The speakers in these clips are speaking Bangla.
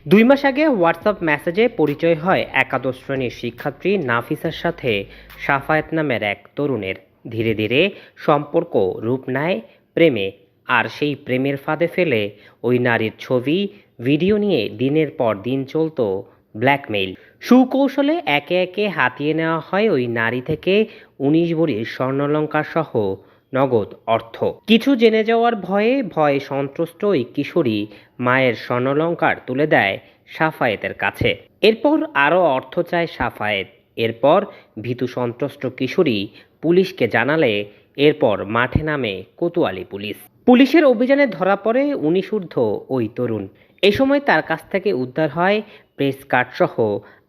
2 মাস আগে হোয়াটসঅ্যাপ মেসেজে পরিচয় হয় একাদশ শ্রেণীর শিক্ষার্থী নাফিসার সাথে সাফায়েত নামের এক তরুণের। ধীরে ধীরে সম্পর্ক রূপ নেয় প্রেমে। আর সেই প্রেমের ফাঁদে ফেলে ওই নারীর ছবি, ভিডিও নিয়ে দিনের পর দিন চলত ব্ল্যাকমেইল। সুকৌশলে একে একে হাতিয়ে নেওয়া হয় ওই নারী থেকে 19 ভরির স্বর্ণালংকার সহ নগদ অর্থ। কিছু জেনে যাওয়ার ভয়ে সন্ত্রস্ত ওই কিশোরী মায়ের স্বর্ণালংকার তুলে দেয় সাফায়েতের কাছে। এরপর আরও অর্থ চায় সাফায়েত। এরপর ভীতু সন্ত্রস্ত কিশোরী পুলিশকে জানালে এরপর মাঠে নামে কোতোয়ালি পুলিশ। পুলিশের অভিযানে ধরা পড়ে 19 ঊর্ধ্ব ওই তরুণ। এ সময় তার কাছ থেকে উদ্ধার হয় প্রেস কার্ড সহ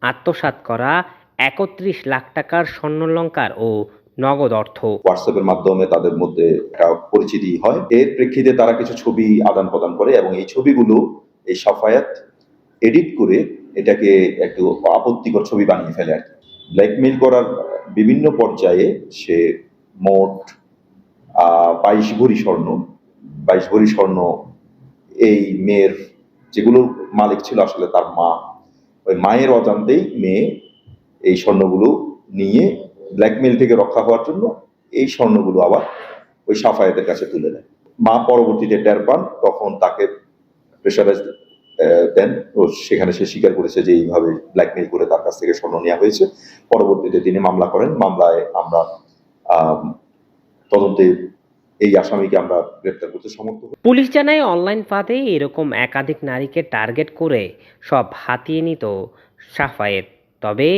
আত্মসাৎ করা 31 লাখ টাকার স্বর্ণালংকার ও নগদ অর্থ। হোয়াটসঅ্যাপের মাধ্যমে তাদের মধ্যে একটা পরিচিতি হয়। এর প্রেক্ষিতে তারা কিছু ছবি আদান প্রদান করে এবং এই ছবিগুলো এই সাফায়াত এডিট করে এটাকে একটু আপত্তিকর ছবি বানিয়ে ফেলে আর কি। ব্ল্যাকমেইল করার বিভিন্ন পর্যায়ে সে মোট 22 ভরি স্বর্ণ এই মেয়ের, যেগুলোর মালিক ছিল আসলে তার মা, ওই মায়ের অজান্তেই মেয়ে এই স্বর্ণগুলো নিয়ে ব্ল্যাকমেইল থেকে রক্ষা হওয়ার জন্য এই স্বর্ণগুলো আবার ওই সাফায়েতের কাছে তুলে দেয়। মা পরবর্তীতে টের পান, তখন তাকে প্রেশারাইজ দেন ও সেখানে সে স্বীকার করেছে যে এইভাবে ব্ল্যাকমেইল করে তার কাছ থেকে স্বর্ণ নেওয়া হয়েছে। পরবর্তীতে তিনি মামলা করেন। মামলায় আমরা তদন্তে এই আসামিকে আমরা গ্রেপ্তার করতে সমর্থ হই। পুলিশ জানায় অনলাইন ফাঁদে এরকম একাধিক নারীকে টার্গেট করে সব হাতিয়ে নিত সাফায়েত। তবে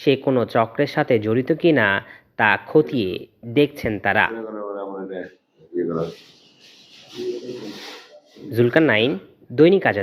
সে কোনো চক্রের সাথে জড়িত কিনা তা খতিয়ে দেখছেন তারা। জুলকার নাইন, দৈনিক আজাদ।